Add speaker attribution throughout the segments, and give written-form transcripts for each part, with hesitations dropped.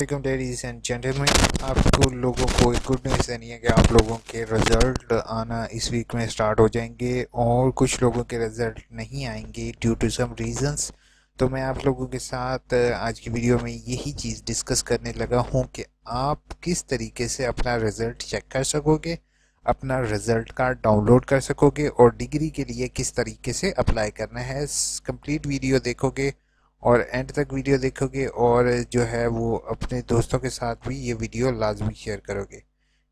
Speaker 1: Ladies and gentleman, आपको लोगों को एक गुड न्यूज़ देनी है कि आप लोगों के रिज़ल्ट आना इस वीक में स्टार्ट हो जाएंगे और कुछ लोगों के रिज़ल्ट नहीं आएंगे ड्यू टू सम रीज़न्स। तो मैं आप लोगों के साथ आज की वीडियो में यही चीज़ डिस्कस करने लगा हूं कि आप किस तरीके से अपना रिज़ल्ट चेक कर सकोगे, अपना रिज़ल्ट कार्ड डाउनलोड कर सकोगे और डिग्री के लिए किस तरीके से अप्लाई करना है। कंप्लीट वीडियो देखोगे और एंड तक वीडियो देखोगे और जो है वो अपने दोस्तों के साथ भी ये वीडियो लाजमी शेयर करोगे।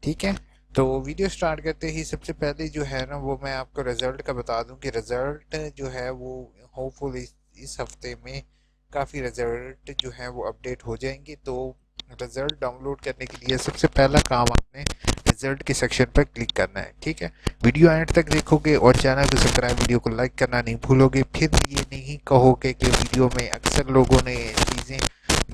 Speaker 1: ठीक है, तो वीडियो स्टार्ट करते ही सबसे पहले जो है ना वो मैं आपको रिज़ल्ट का बता दूं कि रिज़ल्ट जो है वो होपफुल इस हफ्ते में काफ़ी रिज़ल्ट जो है वो अपडेट हो जाएंगे। तो रिज़ल्ट डाउनलोड करने के लिए सबसे पहला काम आपने रिज़ल्ट के सेक्शन पर क्लिक करना है। ठीक है, वीडियो एंड तक देखोगे और चैनल को सब्सक्राइब, वीडियो को लाइक करना नहीं भूलोगे। फिर ये नहीं कहोगे कि वीडियो में अक्सर लोगों ने चीज़ें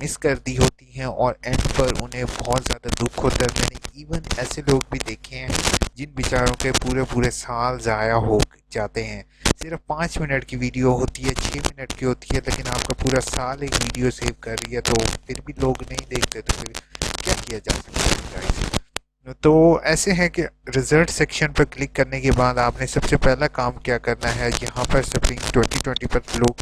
Speaker 1: मिस कर दी होती हैं और एंड पर उन्हें बहुत ज़्यादा दुख होता है। मैंने इवन ऐसे लोग भी देखे हैं जिन बेचारों के पूरे पूरे साल ज़ाया हो जाते हैं। सिर्फ 5 मिनट की वीडियो होती है, 6 मिनट की होती है, लेकिन आपका पूरा साल एक वीडियो सेव कर रही है, तो फिर भी लोग नहीं देखते, तो फिर क्या किया जा सकता है। तो ऐसे है कि रिज़ल्ट सेक्शन पर क्लिक करने के बाद आपने सबसे पहला काम क्या करना है, यहाँ पर स्प्रिंग 2020 पर लोग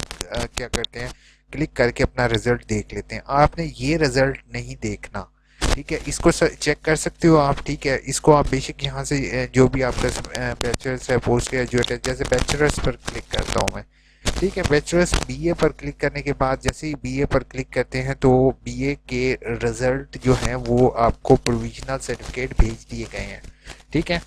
Speaker 1: क्या करते हैं, क्लिक करके अपना रिज़ल्ट देख लेते हैं। आपने ये रिज़ल्ट नहीं देखना। ठीक है, इसको चेक कर सकते हो आप। ठीक है, इसको आप बेशक यहाँ से जो भी आपका बैचलर्स है, पोस्ट ग्रेजुएट है, जैसे बैचलर्स पर क्लिक करता हूँ मैं। ठीक है, बैचलर्स बीए पर क्लिक करने के बाद जैसे ही बीए पर क्लिक करते हैं तो बीए के रिजल्ट जो हैं वो आपको प्रोविजनल सर्टिफिकेट भेज दिए गए हैं। ठीक है,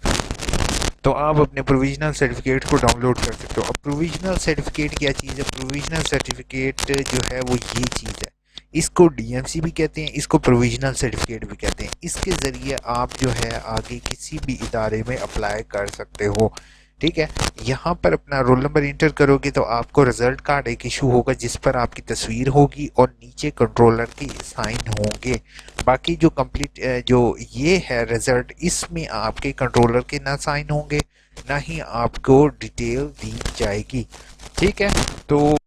Speaker 1: तो आप अपने प्रोविजनल सर्टिफिकेट को डाउनलोड कर सकते हो। अब प्रोविजनल सर्टिफिकेट क्या चीज़ है? प्रोविजनल सर्टिफिकेट जो है वो ये चीज़ है, इसको डीएमसी भी कहते हैं, इसको प्रोविजनल सर्टिफिकेट भी कहते हैं। इसके ज़रिए आप जो है आगे किसी भी इदारे में अप्लाई कर सकते हो। ठीक है, यहाँ पर अपना रोल नंबर इंटर करोगे तो आपको रिजल्ट कार्ड एक इशू होगा जिस पर आपकी तस्वीर होगी और नीचे कंट्रोलर के साइन होंगे। बाकी जो कंप्लीट जो ये है रिजल्ट, इसमें आपके कंट्रोलर के ना साइन होंगे ना ही आपको डिटेल दी जाएगी। ठीक है, तो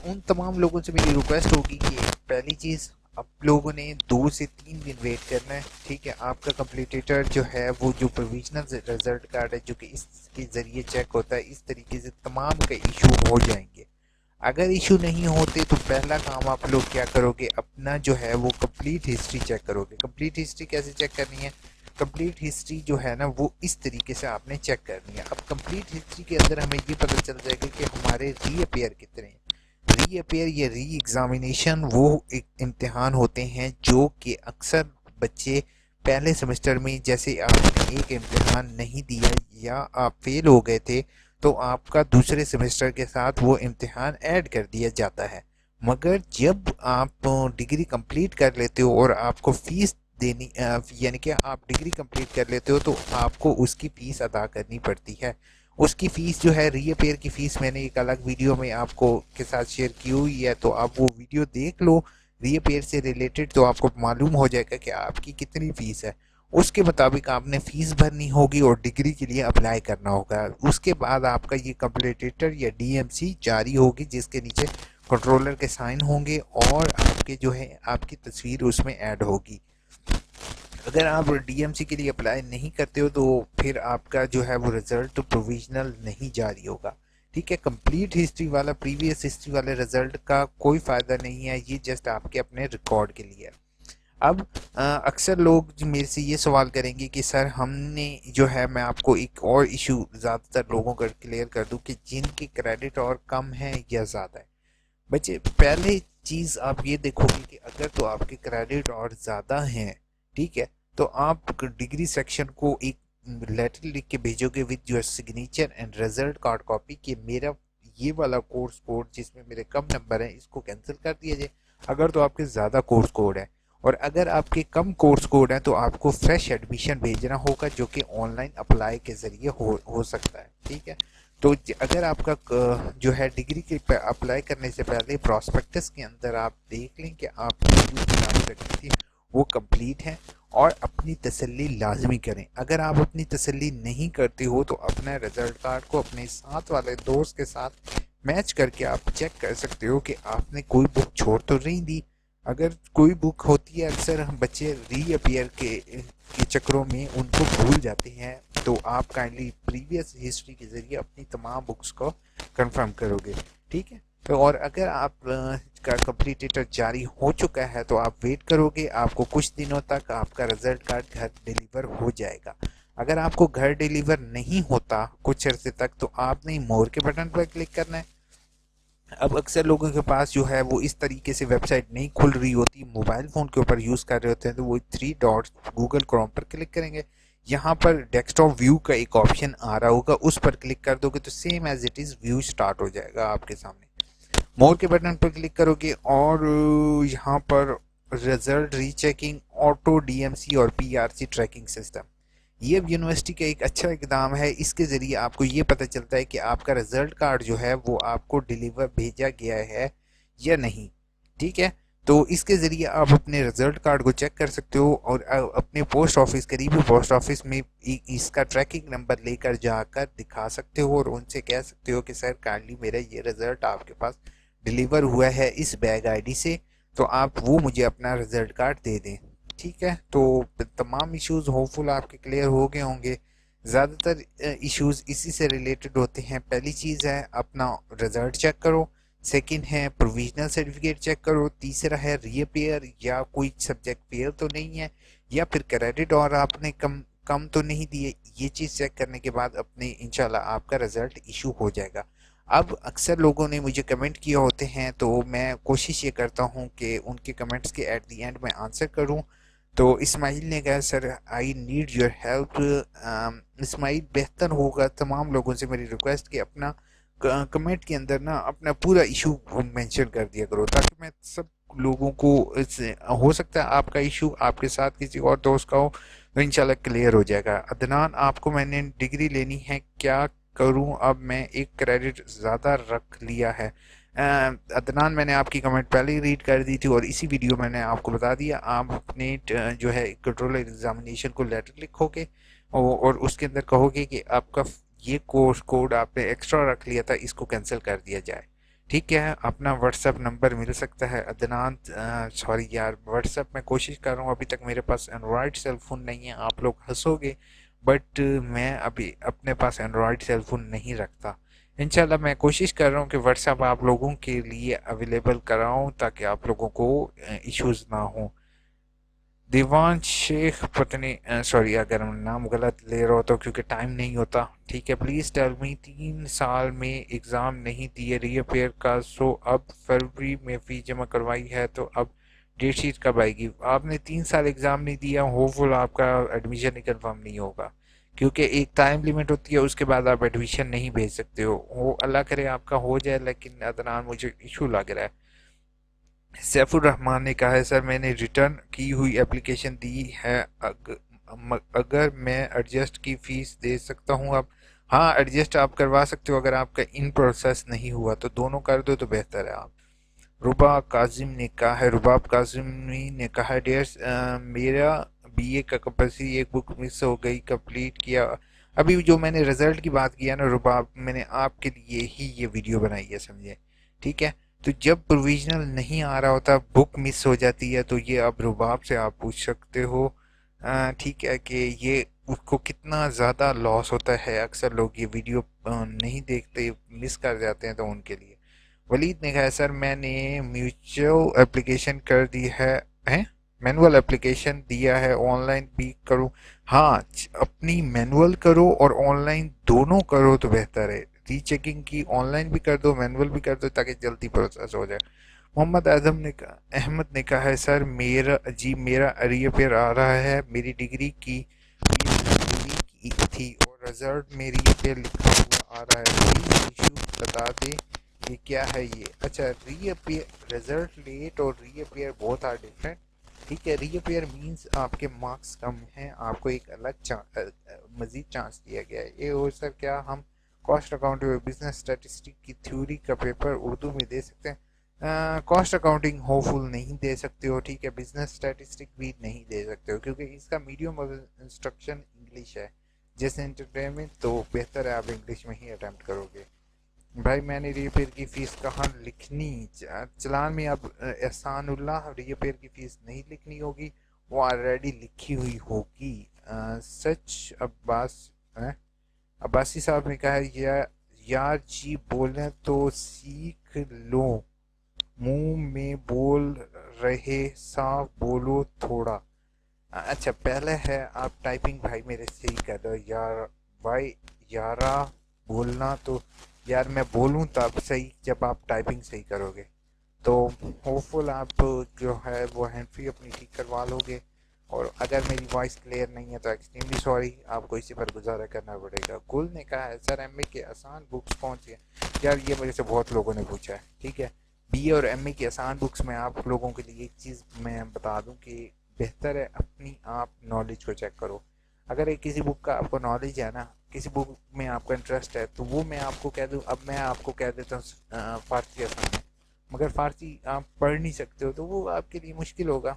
Speaker 1: उन तमाम लोगों से मेरी रिक्वेस्ट होगी कि पहली चीज़, आप लोगों ने 2 से 3 दिन वेट करना है। ठीक है, आपका कंप्लीटेटर जो है वो जो प्रोविजनल रिजल्ट कार्ड है जो कि इसके ज़रिए चेक होता है, इस तरीके से तमाम का इशू हो जाएंगे। अगर इशू नहीं होते तो पहला काम आप लोग क्या करोगे, अपना जो है वो कंप्लीट हिस्ट्री चेक करोगे। कंप्लीट हिस्ट्री कैसे चेक करनी है? कंप्लीट हिस्ट्री जो है ना वो इस तरीके से आपने चेक करनी है। अब कंप्लीट हिस्ट्री के अंदर हमें ये पता चल जाएगा कि हमारे रीअपेयर कितने हैं। रीअपेयर या री एग्ज़ामिनेशन वो एक इम्तिहान होते हैं जो कि अक्सर बच्चे पहले सेमेस्टर में, जैसे आपने एक इम्तिहान नहीं दिया या आप फेल हो गए थे, तो आपका दूसरे सेमेस्टर के साथ वो इम्तिहान ऐड कर दिया जाता है। मगर जब आप डिग्री कंप्लीट कर लेते हो और आपको फ़ीस देनी यानी कि आप डिग्री कंप्लीट कर लेते हो तो आपको उसकी फ़ीस अदा करनी पड़ती है। उसकी फ़ीस जो है, रीअपेयर की फ़ीस मैंने एक अलग वीडियो में आपको के साथ शेयर की हुई है, तो आप वो वीडियो देख लो रीअपेयर से रिलेटेड, तो आपको मालूम हो जाएगा कि आपकी कितनी फ़ीस है। उसके मुताबिक आपने फ़ीस भरनी होगी और डिग्री के लिए अप्लाई करना होगा। उसके बाद आपका ये कंप्लीटेटर या डीएमसी जारी होगी जिसके नीचे कंट्रोलर के साइन होंगे और आपके जो है आपकी तस्वीर उसमें ऐड होगी। अगर आप डीएमसी के लिए अप्लाई नहीं करते हो तो फिर आपका जो है वो रिज़ल्ट प्रोविजनल नहीं जारी होगा। ठीक है, कंप्लीट हिस्ट्री वाला, प्रीवियस हिस्ट्री वाले रिज़ल्ट का कोई फ़ायदा नहीं है, ये जस्ट आपके अपने रिकॉर्ड के लिए है। अब अक्सर लोग मेरे से ये सवाल करेंगे कि सर हमने जो है, मैं आपको एक और इशू ज़्यादातर लोगों का क्लियर कर दूं कि जिनके क्रेडिट और कम है या ज़्यादा है। बच्चे, पहले चीज़ आप ये देखोगे कि अगर तो आपके क्रेडिट और ज़्यादा हैं, ठीक है, तो आप डिग्री सेक्शन को एक लेटर लिख के भेजोगे with your signature and result card copy कि मेरा ये वाला कोर्स कोड जिसमें मेरे कम नंबर हैं इसको कैंसिल कर दिया जाए। अगर तो आपके ज़्यादा कोर्स कोड है और अगर आपके कम कोर्स कोड हैं तो आपको फ्रेश एडमिशन भेजना होगा जो कि ऑनलाइन अप्लाई के ज़रिए हो सकता है। ठीक है, तो अगर आपका जो है डिग्री के अप्लाई करने से पहले प्रॉस्पेक्टस के अंदर आप देख लें कि आपकी जो किताब रखी थी वो कंप्लीट है और अपनी तसल्ली लाजमी करें। अगर आप अपनी तसल्ली नहीं करते हो तो अपना रिजल्ट कार्ड को अपने साथ वाले दोस्त के साथ मैच करके आप चेक कर सकते हो कि आपने कोई बुक छोड़ तो नहीं दी। अगर कोई बुक होती है, अक्सर हम बच्चे रीअपियर के चक्करों में उनको भूल जाते हैं, तो आप काइंडली प्रीवियस हिस्ट्री के ज़रिए अपनी तमाम बुक्स को कंफर्म करोगे, ठीक है। तो और अगर आप का कंप्लीटेटर जारी हो चुका है तो आप वेट करोगे, आपको कुछ दिनों तक आपका रिजल्ट कार्ड घर डिलीवर हो जाएगा। अगर आपको घर डिलीवर नहीं होता कुछ अर्से तक, तो आपने मोर के बटन पर क्लिक करना है। अब अक्सर लोगों के पास जो है वो इस तरीके से वेबसाइट नहीं खुल रही होती, मोबाइल फ़ोन के ऊपर यूज़ कर रहे होते हैं, तो वो थ्री डॉट्स गूगल क्रोम पर क्लिक करेंगे। यहाँ पर डेस्कटॉप व्यू का एक ऑप्शन आ रहा होगा, उस पर क्लिक कर दोगे तो same as it is view start हो जाएगा आपके सामने। मोर के बटन पर क्लिक करोगे और यहाँ पर रिजल्ट रीचेकिंग, ऑटो डीएमसी और पीआरसी ट्रैकिंग सिस्टम, ये अब यूनिवर्सिटी का एक अच्छा इकदाम है। इसके ज़रिए आपको ये पता चलता है कि आपका रिजल्ट कार्ड जो है वो आपको डिलीवर भेजा गया है या नहीं, ठीक है। तो इसके ज़रिए आप अपने रिजल्ट कार्ड को चेक कर सकते हो और अपने पोस्ट ऑफिस, करीबी पोस्ट ऑफिस में इसका ट्रैकिंग नंबर लेकर जाकर दिखा सकते हो और उनसे कह सकते हो कि सर काइंडली मेरा ये रिज़ल्ट आपके पास डिलीवर हुआ है इस बैग आईडी से, तो आप वो मुझे अपना रिजल्ट कार्ड दे दें, ठीक है। तो तमाम इश्यूज होपफुल आपके क्लियर हो गए होंगे। ज़्यादातर इश्यूज इसी से रिलेटेड होते हैं। पहली चीज़ है अपना रिजल्ट चेक करो, सेकंड है प्रोविजनल सर्टिफिकेट चेक करो, तीसरा है रीअपेयर या कोई सब्जेक्ट फेल तो नहीं है, या फिर क्रेडिट और आपने कम कम तो नहीं दिए। ये चीज़ चेक करने के बाद अपने इंशाल्लाह आपका रिजल्ट इशू हो जाएगा। अब अक्सर लोगों ने मुझे कमेंट किए होते हैं, तो मैं कोशिश ये करता हूँ कि उनके कमेंट्स के एट द एंड में आंसर करूँ। तो इस्माइल ने कहा sir I need your help. Ismail, बेहतर होगा तमाम लोगों से मेरी रिक्वेस्ट कि अपना कमेंट के अंदर ना अपना पूरा इशू मेंशन कर दिया करो, ताकि मैं सब लोगों को हो सकता है आपका इशू आपके साथ किसी और दोस्त का हो, तो इंशाल्लाह क्लियर हो जाएगा। अदनान, आपको मैंने डिग्री लेनी है, क्या करूं? अब मैं एक क्रेडिट ज़्यादा रख लिया है। अदनान, मैंने आपकी कमेंट पहले ही रीड कर दी थी और इसी वीडियो मैंने आपको बता दिया। आप अपने जो है कंट्रोल एग्जामिनेशन को लेटर लिखोगे और उसके अंदर कहोगे कि आपका ये कोर्स कोड आपने एक्स्ट्रा रख लिया था, इसको कैंसिल कर दिया जाए, ठीक है। अपना व्हाट्सएप नंबर मिल सकता है अदनान। सॉरी यार, व्हाट्सएप में कोशिश कर रहा हूँ, अभी तक मेरे पास एंड्रॉयड सेलफोन नहीं है। आप लोग हंसोगे, बट मैं अभी अपने पास एंड्रॉयड सेलफोन नहीं रखता। इंशाल्लाह मैं कोशिश कर रहा हूँ कि व्हाट्सएप आप लोगों के लिए अवेलेबल कराऊँ, ताकि आप लोगों को इश्यूज ना हो। दीवान शेख, पत्नी, सॉरी अगर मैं नाम गलत ले रहा होता, क्योंकि टाइम नहीं होता, ठीक है। प्लीज़ टेल मी, 3 साल में एग्ज़ाम नहीं दिए रीअपेयर का, सो अब फरवरी में फ़ीस जमा करवाई है, तो अब डेट शीट कब आएगी? आपने 3 साल एग्ज़ाम नहीं दिया, होपफुल आपका एडमिशन ही कन्फर्म नहीं होगा, क्योंकि एक टाइम लिमिट होती है, उसके बाद आप एडमिशन नहीं भेज सकते हो अल्लाह करे आपका हो जाए, लेकिन अदनान मुझे इशू लग रहा है। सैफुर रहमान ने कहा है सर मैंने रिटर्न की हुई एप्लीकेशन दी है, अगर मैं एडजस्ट की फ़ीस दे सकता हूँ अब? हाँ, एडजस्ट आप करवा सकते हो, अगर आपका इन प्रोसेस नहीं हुआ तो दोनों कर दो तो बेहतर है। आप रुबा काजिम ने कहा है, रुबाब काजिमी ने कहा है डियर, मेरा बीए का कंपल्सरी एक बुक मिस हो गई, कंप्लीट किया। अभी जो मैंने रिजल्ट की बात किया ना रुबाब, मैंने आपके लिए ही ये वीडियो बनाई है, समझे, ठीक है। तो जब प्रोविजनल नहीं आ रहा होता, बुक मिस हो जाती है, तो ये अब रुबाब से आप पूछ सकते हो, ठीक है, कि ये उसको कितना ज़्यादा लॉस होता है। अक्सर लोग ये वीडियो नहीं देखते, मिस कर जाते हैं, तो उनके लिए। वलीद ने कहा सर मैंने म्यूचुअल एप्लीकेशन कर दी है, मैनुअल एप्लीकेशन दिया है, ऑनलाइन भी करूँ? हाँ, अपनी मैनुअल करो और ऑनलाइन दोनों करो तो बेहतर है। रीचेकिंग की ऑनलाइन भी कर दो, मैनुअल भी कर दो, ताकि जल्दी प्रोसेस हो जाए। मोहम्मद आजम ने कहा, अहमद ने कहा है सर मेरा रीअपेयर आ रहा है, मेरी डिग्री की फीस की थी और रिजल्ट में रीअपेयर लिखा हुआ आ रहा है, प्लीज इशू बता दे ये क्या है ये? अच्छा, रीअपेयर, रिजल्ट लेट और रीअपेयर बहुत आर डिफरेंट, ठीक है। रीअपेयर मींस आपके मार्क्स कम हैं, आपको एक अलग मजीद चांस दिया गया है। ये हो सर क्या हम कॉस्ट अकाउंटिंग और बिजनेस स्टैटिस्टिक की थ्योरी का पेपर उर्दू में दे सकते हैं? कॉस्ट अकाउंटिंग होपफुल नहीं दे सकते हो, ठीक है। बिजनेस स्टैटिस्टिक भी नहीं दे सकते हो, क्योंकि इसका मीडियम ऑफ इंस्ट्रक्शन इंग्लिश है, जैसे एंटरटेनमेंट, तो बेहतर है आप इंग्लिश में ही अटेम्प्ट करोगे। भाई मैंने रिपेयर की फ़ीस कहाँ लिखनी? चलान में अब एहसानुल्लाह रिपेयर की फ़ीस नहीं लिखनी होगी, वो ऑलरेडी लिखी हुई होगी। सच अब्बास अब्बासी साहब ने कहा है, यार जी बोलें तो सीख लो, मुंह में बोल रहे साफ बोलो थोड़ा। अच्छा पहले है आप टाइपिंग भाई मेरे सही कर दो यार भाई। यारा बोलना तो यार मैं बोलूँ तब सही जब आप टाइपिंग सही करोगे, तो होपफुल आप जो है वो हैंड फ्री अपनी ठीक करवा लोगे। और अगर मेरी वॉइस क्लियर नहीं है तो एक्सट्रीमली सॉरी, आपको इसी पर गुजारा करना पड़ेगा। गुल ने कहा है सर एमए के आसान बुक्स कौन सी हैं? यार ये मेरे से बहुत लोगों ने पूछा है, ठीक है। बी और एमए की आसान बुक्स में आप लोगों के लिए एक चीज़ मैं बता दूं कि बेहतर है अपनी आप नॉलेज को चेक करो। अगर एक किसी बुक का आपको नॉलेज है ना, किसी बुक में आपका इंटरेस्ट है, तो वो मैं आपको कह दूं, अब मैं आपको कह देता हूँ फारसी आसान है, मगर फारसी आप पढ़ नहीं सकते हो तो वो आपके लिए मुश्किल होगा।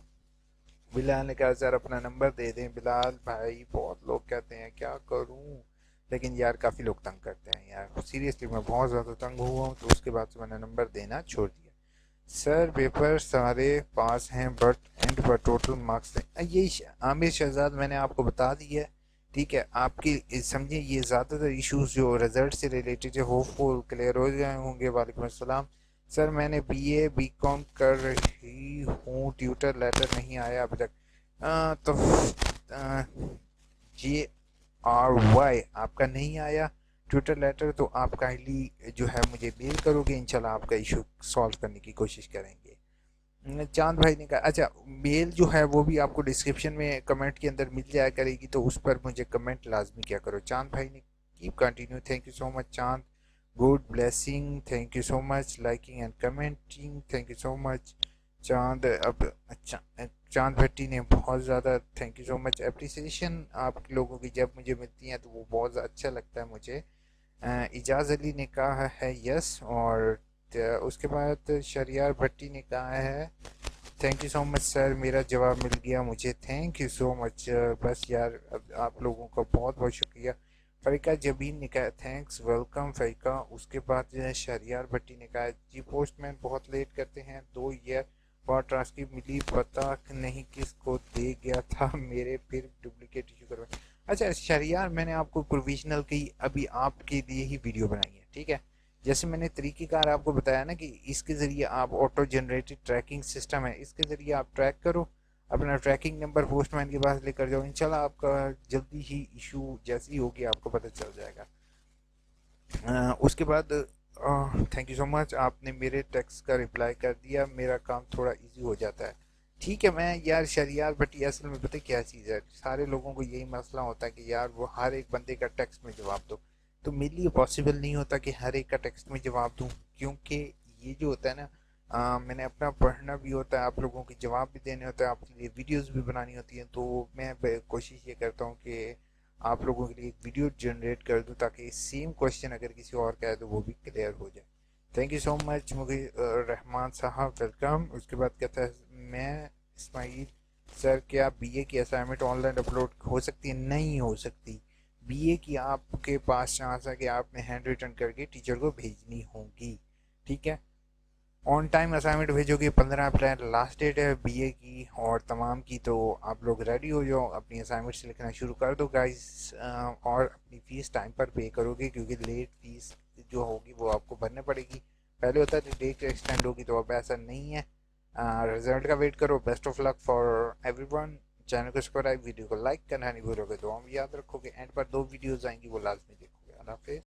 Speaker 1: बिलाल ने कहा सर अपना नंबर दे दें। बिलाल भाई बहुत लोग कहते हैं क्या करूं, लेकिन यार काफ़ी लोग तंग करते हैं यार, सीरियसली मैं बहुत ज़्यादा तंग हुआ हूँ, तो उसके बाद से मैंने नंबर देना छोड़ दिया। सर पेपर सारे पास हैं बट एंड पर टोटल मार्क्स ये आमिर शहजाद मैंने आपको बता दी है, ठीक है। आपकी समझिए ये ज़्यादातर इश्यूज जो रिजल्ट से रिलेटेड है होपफुल क्लियर हो गए होंगे। वालेकुम अस्सलाम। सर मैंने बीए बीकॉम कर रही हूँ, ट्यूटर लेटर नहीं आया अभी तक। तो JRY आपका नहीं आया ट्विटर लेटर, तो आप काइंडली जो है मुझे मेल करोगे, इंशाल्लाह आपका इशू सॉल्व करने की कोशिश करेंगे। चांद भाई ने कहा अच्छा मेल जो है वो भी आपको डिस्क्रिप्शन में कमेंट के अंदर मिल जाया करेगी, तो उस पर मुझे कमेंट लाजमी क्या करो। चांद भाई ने keep continue, thank you so much Chand. Good blessing, thank you so much. Liking and commenting, thank you so much Chand. अब अच्छा चांद भट्टी ने बहुत ज़्यादा thank you so much. Appreciation आप लोगों की जब मुझे मिलती हैं तो वो बहुत अच्छा लगता है मुझे। इजाज़ अली ने कहा है यस, और उसके बाद शरियार भट्टी ने कहा है thank you so much sir, मेरा जवाब मिल गया मुझे, थैंक यू सो मच। बस यार आप लोगों का बहुत बहुत शुक्रिया। फ़रीका जबीन ने कहा थैंक्स वेलकम फ़रीका। उसके बाद जो है शहरियार भट्टी ने कहा जी पोस्टमैन बहुत लेट करते हैं, 2 ईयर बाद ट्रांसक्रिप्ट मिली, पता नहीं किसको दे गया था मेरे, फिर डुप्लीकेट इशू करवाए। अच्छा शहरियार मैंने आपको प्रोविजनल की अभी आपके लिए ही वीडियो बनाई है, ठीक है। जैसे मैंने तरीक़ेकार आपको बताया ना कि इसके ज़रिए आप ऑटो जनरेटेड ट्रैकिंग सिस्टम है, इसके ज़रिए आप ट्रैक करो, अपना ट्रैकिंग नंबर पोस्टमैन के पास लेकर जाओ, इंशाल्लाह आपका जल्दी ही इशू जैसे ही होगी आपको पता चल जाएगा। उसके बाद थैंक यू सो मच, आपने मेरे टेक्स्ट का रिप्लाई कर दिया, मेरा काम थोड़ा इजी हो जाता है। ठीक है मैं यार शरियार बट ये असल में पता है क्या चीज़ है, सारे लोगों को यही मसला होता है कि यार वो हर एक बंदे का टेक्स्ट में जवाब दो, तो मेरे लिए पॉसिबल नहीं होता कि हर एक का टेक्स्ट में जवाब दूं, क्योंकि ये जो होता है ना मैंने अपना पढ़ना भी होता है, आप लोगों के जवाब भी देने होते हैं, आपके लिए वीडियोस भी बनानी होती हैं, तो मैं कोशिश ये करता हूँ कि आप लोगों के लिए एक वीडियो जनरेट कर दूं ताकि सेम क्वेश्चन अगर किसी और का है तो वो भी क्लियर हो जाए। थैंक यू सो मच मुझे रहमान साहब वेलकम। उसके बाद कहता है मैं इस्माइल सर क्या बीए की असाइनमेंट ऑनलाइन अपलोड हो सकती है? नहीं हो सकती। बीए की आपके पास चांस है कि आपने हैंड रिटन करके टीचर को भेजनी होगी, ठीक है। ऑन टाइम असाइनमेंट भेजोगे, 15 अप्रैल लास्ट डेट है बीए की और तमाम की, तो आप लोग रेडी हो जाओ, अपनी असाइनमेंट्स लिखना शुरू कर दो गाइस। और अपनी फ़ीस टाइम पर पे करोगे क्योंकि लेट फीस जो होगी वो आपको भरने पड़ेगी। पहले होता था डेट एक्सटेंड होगी, तो अब ऐसा नहीं है। रिजल्ट का वेट करो। Best of luck for everyone. Channel को सब्सक्राइब, वीडियो को लाइक करना नहीं भूलोगे, तो हम याद रखोगे, एंड पर 2 वीडियोज़ आएंगी वो लाजमी देखोगे। अल्लाह हाफिज़।